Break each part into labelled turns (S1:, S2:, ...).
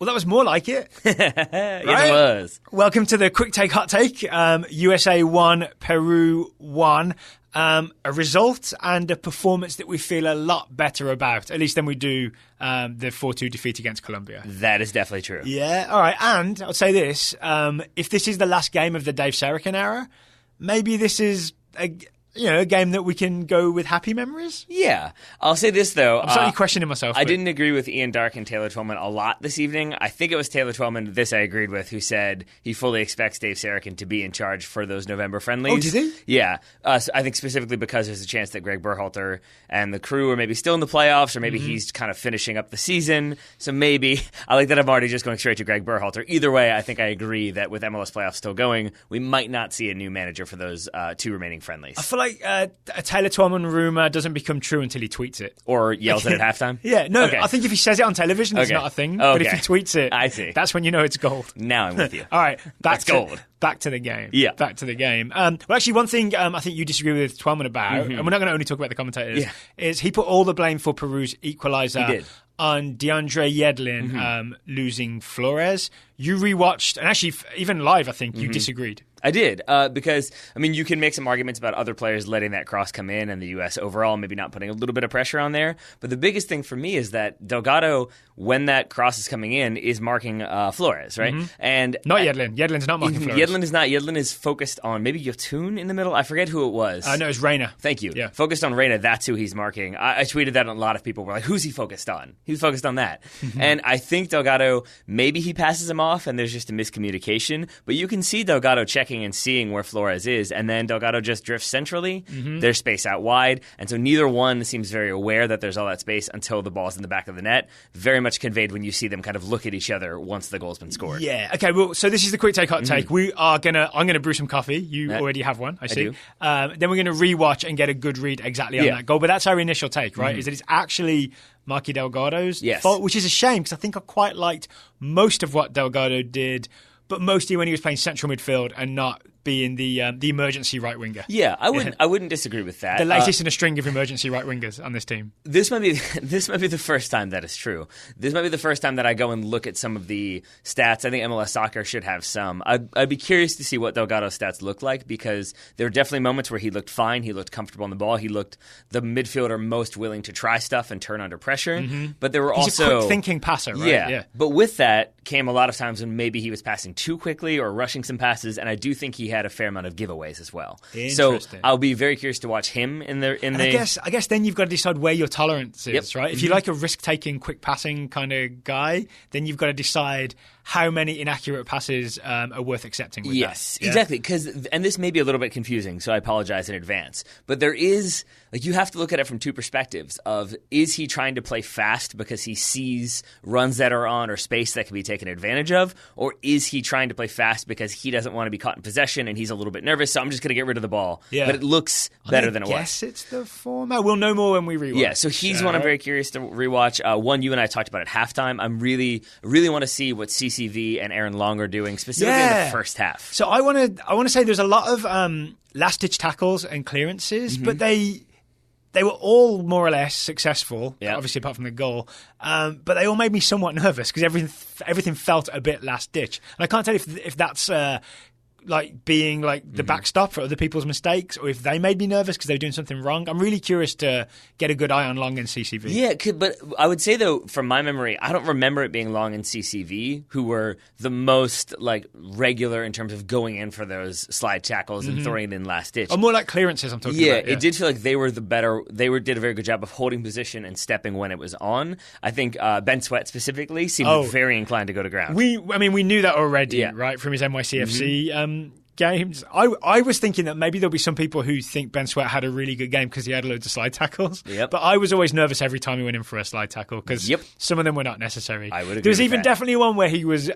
S1: Well, that was more like it.
S2: Yes, it was.
S1: Welcome to the Quick Take, Hot Take. USA 1, Peru 1. A result and a performance that we feel a lot better about, at least than we do the 4-2 defeat against Colombia.
S2: That is definitely true.
S1: Yeah, all right. And I'll say this. If this is the last game of the Dave Serican era, maybe this is a game that we can go with happy memories.
S2: Yeah. I'll say this, though.
S1: I'm slightly questioning myself.
S2: I didn't agree with Ian Darke and Taylor Twellman a lot this evening. I think it was Taylor Twellman, this I agreed with, who said he fully expects Dave Serican to be in charge for those November friendlies.
S1: Oh, did he?
S2: Yeah. So I think specifically because there's a chance that Greg Berhalter and the crew are maybe still in the playoffs, or maybe he's kind of finishing up the season. So maybe, I like that I'm already just going straight to Greg Berhalter. Either way, I think I agree that with MLS playoffs still going, we might not see a new manager for those 2 remaining friendlies.
S1: I feel like a Taylor Twellman rumor doesn't become true until he tweets it.
S2: Or yells it at halftime?
S1: Yeah, no,
S2: Okay.
S1: I think if he says it on television, it's not a thing. But if he tweets it,
S2: I see.
S1: That's when you know it's gold.
S2: Now I'm with you.
S1: All right,
S2: That's gold.
S1: Back to the game.
S2: Yeah.
S1: Back to the game. Well, actually, one thing I think you disagree with Twellman about, and we're not going to only talk about the commentators, is he put all the blame for Peru's equaliser on DeAndre Yedlin losing Flores. You rewatched, and actually even live, I think, you disagreed.
S2: I did, because, I mean, you can make some arguments about other players letting that cross come in and the U.S. overall maybe not putting a little bit of pressure on there. But the biggest thing for me is that Delgado, when that cross is coming in, is marking Flores, right? And
S1: not Yedlin. Yedlin's not marking Flores.
S2: Yedlin is not. Yedlin is focused on maybe Yotun in the middle. I forget who it was.
S1: No, it's Reyna.
S2: Thank you.
S1: Yeah.
S2: Focused on Reyna, that's who he's marking. I tweeted that, and a lot of people were like, who's he focused on? He was focused on that. And I think Delgado, maybe he passes him off and there's just a miscommunication, but you can see Delgado checking and seeing where Flores is, and then Delgado just drifts centrally. There's space out wide, and so neither one seems very aware that there's all that space until the ball's in the back of the net. Very much conveyed when you see them kind of look at each other once the goal's been scored.
S1: Yeah. Okay. Well, so this is the quick take, hot take. I'm gonna brew some coffee. You already have one, I see. Then we're gonna rewatch and get a good read exactly on that goal. But that's our initial take, right? Is that it's actually Marky Delgado's fault, which is a shame because I think I quite liked most of what Delgado did, but mostly when he was playing central midfield and not being the emergency right winger.
S2: Yeah, I wouldn't disagree with that.
S1: The latest in a string of emergency right wingers on this team.
S2: This might be the first time that is true. This might be the first time that I go and look at some of the stats. I think MLS Soccer should have some. I'd be curious to see what Delgado's stats look like, because there were definitely moments where he looked fine. He looked comfortable on the ball. He looked the midfielder most willing to try stuff and turn under pressure. But there were
S1: He's a quick thinking passer, right?
S2: Yeah. But with that came a lot of times when maybe he was passing too quickly or rushing some passes, and I do think he had a fair amount of giveaways as well. So I'll be very curious to watch him in the.
S1: I guess then you've got to decide where your tolerance is, right? If you like a risk-taking, quick passing kind of guy, then you've got to decide how many inaccurate passes are worth accepting with that.
S2: Exactly. And this may be a little bit confusing, so I apologize in advance. But there is, you have to look at it from two perspectives of, is he trying to play fast because he sees runs that are on or space that can be taken advantage of? Or is he trying to play fast because he doesn't want to be caught in possession and he's a little bit nervous, so I'm just going to get rid of the ball. Yeah. But it looks better than it was.
S1: I guess it's the format. We'll know more when we rewatch.
S2: Yeah, so he's one I'm very curious to rewatch. One you and I talked about at halftime. I'm really want to see what CCV and Aaron Long are doing, specifically in the first half.
S1: So I want to say there's a lot of last-ditch tackles and clearances, but they were all more or less successful, obviously apart from the goal. But they all made me somewhat nervous because everything felt a bit last-ditch. And I can't tell if that's like being like the backstop for other people's mistakes, or if they made me nervous because they were doing something wrong. I'm really curious to get a good eye on Long and CCV.
S2: Yeah, but I would say though, from my memory, I don't remember it being Long and CCV who were the most like regular in terms of going in for those slide tackles and throwing it in last ditch.
S1: Or more like clearances I'm talking about. Yeah,
S2: it did feel like they were the better. They did a very good job of holding position and stepping when it was on. I think Ben Sweat specifically seemed very inclined to go to ground.
S1: We knew that already, right, from his NYCFC games. I was thinking that maybe there'll be some people who think Ben Sweat had a really good game because he had loads of slide tackles. But I was always nervous every time he went in for a slide tackle because some of them were not necessary.
S2: I would agree.
S1: There was even definitely one where he was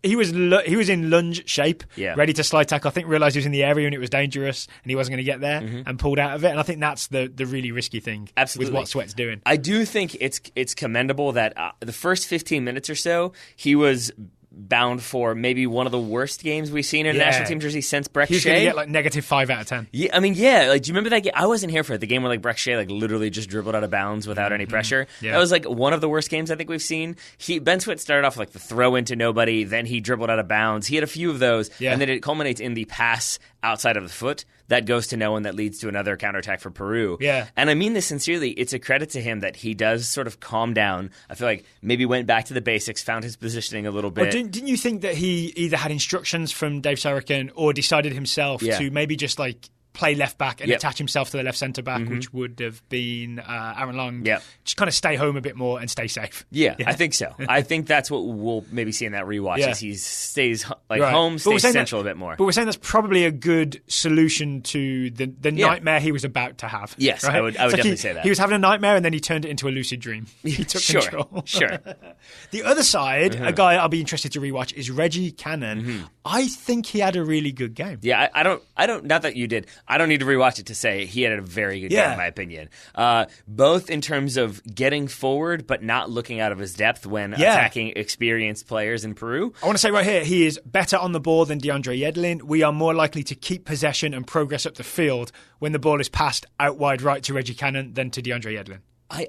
S1: in lunge shape, ready to slide tackle. I think realised he was in the area and it was dangerous and he wasn't going to get there and pulled out of it. And I think that's the really risky thing with what Sweat's doing.
S2: I do think it's commendable that the first 15 minutes or so, he was bound for maybe one of the worst games we've seen in a national team jersey since Breck Shea.
S1: He's going to get like -5 out of 10.
S2: Yeah, I mean, yeah. Like, do you remember that game? I wasn't here for it. The game where like Breck Shea like literally just dribbled out of bounds without any pressure. Yeah. That was like one of the worst games I think we've seen. Ben Sweat started off like the throw into nobody, then he dribbled out of bounds. He had a few of those, and then it culminates in the pass outside of the foot that goes to no one that leads to another counterattack for Peru.
S1: Yeah.
S2: And I mean this sincerely. It's a credit to him that he does sort of calm down. I feel like maybe went back to the basics, found his positioning a little bit.
S1: Well, didn't you think that he either had instructions from Dave Sarakin or decided himself to maybe just like play left back and attach himself to the left centre back, which would have been Aaron Long. Just kind of stay home a bit more and stay safe.
S2: Yeah, I think so. I think that's what we'll maybe see in that rewatch is he stays home, stays central a bit more.
S1: But we're saying that's probably a good solution to the nightmare he was about to have.
S2: Yes,
S1: right?
S2: I would definitely say that.
S1: He was having a nightmare and then he turned it into a lucid dream. He took control.
S2: Sure.
S1: The other side, a guy I'll be interested to rewatch is Reggie Cannon. I think he had a really good game.
S2: Yeah, I don't. Not that you did. I don't need to rewatch it to say he had a very good game, in my opinion. Both in terms of getting forward, but not looking out of his depth when attacking experienced players in Peru.
S1: I want to say right here, he is better on the ball than DeAndre Yedlin. We are more likely to keep possession and progress up the field when the ball is passed out wide right to Reggie Cannon than to DeAndre Yedlin.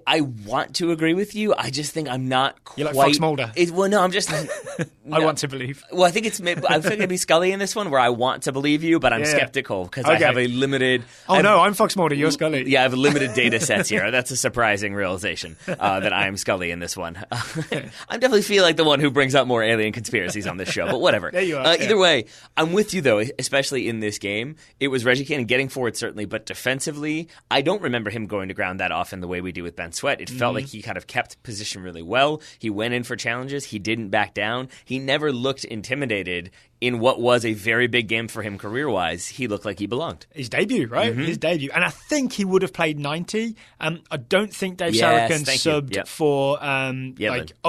S2: I want to agree with you. I just think I'm not quite...
S1: You're like Fox Mulder.
S2: Well, no, I'm just...
S1: No. I want to believe.
S2: Well, I think I think it'd be Scully in this one where I want to believe you, but I'm skeptical because I have a limited...
S1: I'm Fox Mulder. You're Scully.
S2: Yeah, I have limited data sets here. That's a surprising realization that I am Scully in this one. I definitely feel like the one who brings up more alien conspiracies on this show, but whatever.
S1: There you are.
S2: Either way, I'm with you, though, especially in this game. It was Reggie Cannon getting forward, certainly, but defensively, I don't remember him going to ground that often the way we do with Ben Sweat. It felt like he kind of kept position really well. He went in for challenges. He didn't back down. He never looked intimidated in what was a very big game for him career-wise. He looked like he belonged.
S1: His debut, right? His debut. And I think he would have played 90. I don't think Dave Sarakin subbed for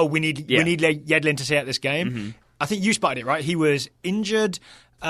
S1: we need Yedlin to stay out this game. I think you spotted it, right? He was injured.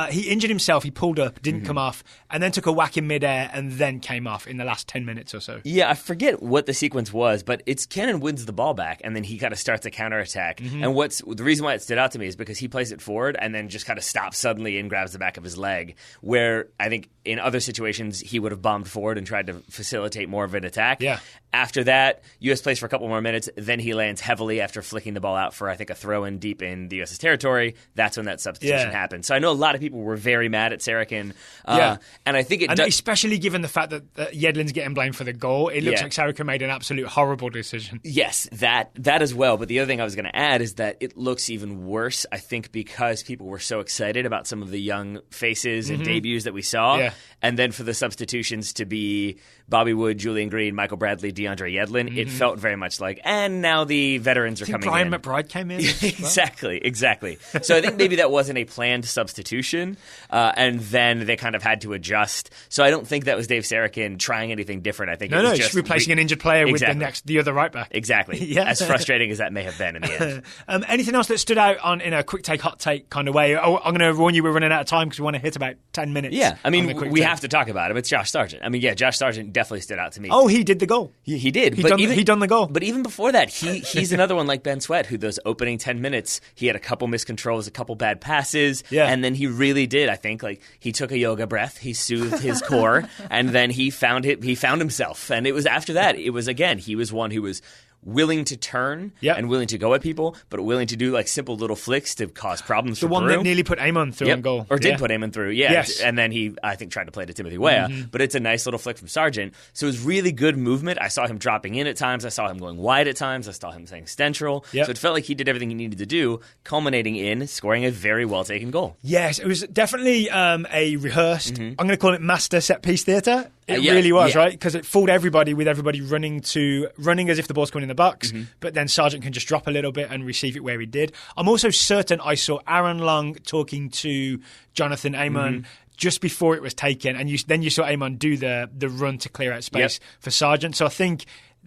S1: He injured himself. He pulled up, didn't come off, and then took a whack in midair and then came off in the last 10 minutes or so.
S2: Yeah, I forget what the sequence was, but it's Cannon wins the ball back, and then he kind of starts a counterattack. And the reason why it stood out to me is because he plays it forward and then just kind of stops suddenly and grabs the back of his leg, where I think in other situations he would have bombed forward and tried to facilitate more of an attack.
S1: Yeah.
S2: After that, U.S. plays for a couple more minutes. Then he lands heavily after flicking the ball out for, I think, a throw-in deep in the U.S.'s territory. That's when that substitution happened. So I know a lot of people were very mad at Sarakin. And I think
S1: especially given the fact that Yedlin's getting blamed for the goal, it looks like Sarakin made an absolute horrible decision.
S2: Yes, that as well. But the other thing I was going to add is that it looks even worse, I think, because people were so excited about some of the young faces and debuts that we saw. Yeah. And then for the substitutions to be Bobby Wood, Julian Green, Michael Bradley, DeAndre Yedlin, it felt very much like, and now the veterans are coming
S1: Brian
S2: in.
S1: McBride came in.
S2: Exactly. So I think maybe that wasn't a planned substitution, and then they kind of had to adjust. So I don't think that was Dave Sarakin trying anything different. I think it was
S1: just replacing an injured player with the other right back.
S2: Exactly. As frustrating as that may have been in the end.
S1: Anything else that stood out in a quick take, hot take kind of way? Oh, I'm going to warn you, we're running out of time because we want to hit about 10 minutes.
S2: Yeah, I mean, we have to talk about him. It's Josh Sargent. I mean, Josh Sargent definitely stood out to me.
S1: Oh, he did the goal.
S2: He did.
S1: He done the goal.
S2: But even before that, he's another one like Ben Sweat, who those opening 10 minutes, he had a couple miscontrols, a couple bad passes, and then he really did. I think like he took a yoga breath, he soothed his core, and then he found himself. And it was after that, he was one who was willing to turn and willing to go at people, but willing to do like simple little flicks to cause problems for Peru.
S1: The one that nearly put Amon through on goal.
S2: Or did put Amon through, Yes. And then he, I think, tried to play to Timothy Weah, but it's a nice little flick from Sargent. So it was really good movement. I saw him dropping in at times. I saw him going wide at times. I saw him saying central. So it felt like he did everything he needed to do, culminating in scoring a very well-taken goal.
S1: Yes, it was definitely a rehearsed, I'm going to call it master set-piece theatre. It really was, right? Because it fooled everybody with everybody running as if the ball's coming in the box, but then Sargent can just drop a little bit and receive it where he did. I'm also certain I saw Aaron Long talking to Jonathan Amon just before it was taken, and then you saw Amon do the run to clear out space for Sargent. So I think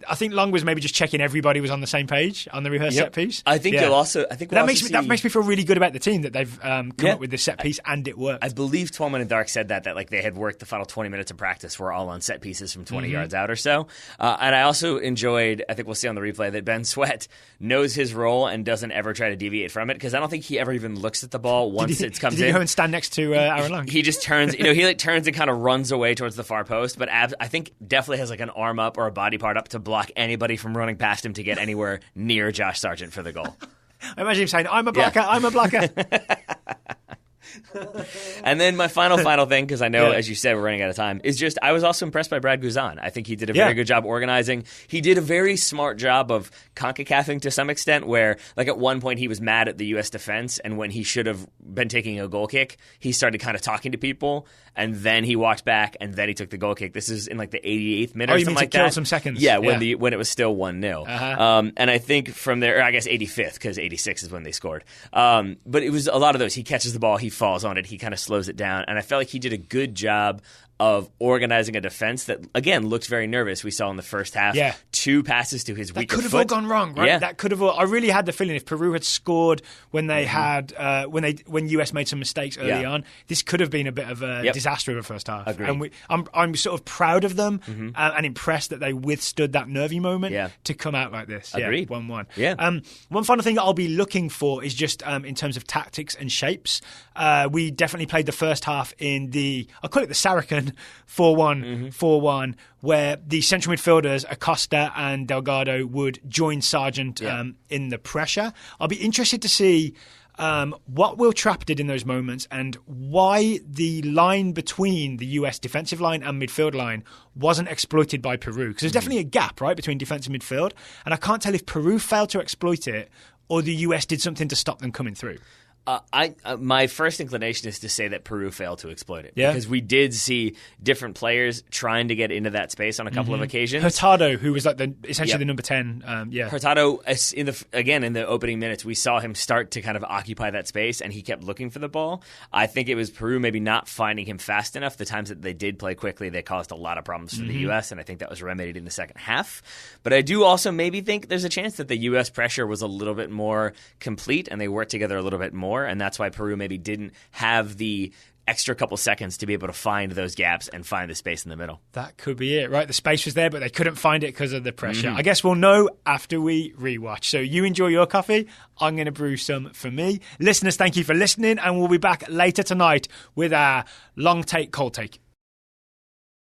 S1: I think Long was maybe just checking everybody was on the same page on the rehearsed set piece.
S2: I think you'll also. I think we'll
S1: that makes me feel really good about the team that they've come up with this set piece and it worked.
S2: I believe Twelman and Dark said that like they had worked the final 20 minutes of practice were all on set pieces from 20 yards out or so. And I also enjoyed. I think we'll see on the replay that Ben Sweat knows his role and doesn't ever try to deviate from it because I don't think he ever even looks at the ball once it comes in.
S1: Did he go and stand next to Aaron Long?
S2: He just turns. He turns and kind of runs away towards the far post. But I think definitely has like an arm up or a body part up to block anybody from running past him to get anywhere near Josh Sargent for the goal.
S1: I imagine him saying, I'm a blocker, I'm a blocker.
S2: And then my final thing, because I know, as you said, we're running out of time, is just I was also impressed by Brad Guzan. I think he did a very good job organizing. He did a very smart job of CONCACAFing to some extent, where like at one point he was mad at the U.S. defense, and when he should have been taking a goal kick, he started kind of talking to people, and then he walked back, and then he took the goal kick. This is in like the 88th minute or something like that.
S1: Oh, you mean to kill some seconds?
S2: Yeah, when it was still 1-0. And I think from there, or I guess 85th, because 86 is when they scored. But it was a lot of those. He catches the ball, he falls on it, he kind of slows it down, and I felt like he did a good job of organizing a defense that, again, looked very nervous. We saw in the first half 2 passes to his weaker foot.
S1: That could have all gone wrong, right?
S2: Yeah.
S1: That could have all. I really had the feeling if Peru had scored when they had when US made some mistakes early on, this could have been a bit of a disaster in the first half.
S2: Agreed.
S1: And I'm sort of proud of them and impressed that they withstood that nervy moment to come out like this.
S2: Agreed.
S1: 1-1.
S2: Yeah.
S1: One final thing that I'll be looking for is just in terms of tactics and shapes. We definitely played the first half in I'll call it the Saracen 4-1, where the central midfielders, Acosta and Delgado, would join Sargent in the pressure. I'll be interested to see what Will Trapp did in those moments and why the line between the US defensive line and midfield line wasn't exploited by Peru. Because there's definitely a gap, right, between defence and midfield. And I can't tell if Peru failed to exploit it or the US did something to stop them coming through.
S2: My first inclination is to say that Peru failed to exploit it
S1: because
S2: we did see different players trying to get into that space on a couple of occasions.
S1: Hurtado, who was like essentially the number 10,
S2: Hurtado, in the opening minutes, we saw him start to kind of occupy that space, and he kept looking for the ball. I think it was Peru maybe not finding him fast enough. The times that they did play quickly, they caused a lot of problems for the U.S., and I think that was remedied in the second half. But I do also maybe think there's a chance that the U.S. pressure was a little bit more complete, and they worked together a little bit more. And that's why Peru maybe didn't have the extra couple seconds to be able to find those gaps and find the space in the middle.
S1: That could be it, right? The space was there, but they couldn't find it because of the pressure. I guess we'll know after we rewatch. So you enjoy your coffee. I'm going to brew some for me. Listeners, thank you for listening, and we'll be back later tonight with our long take, cold take.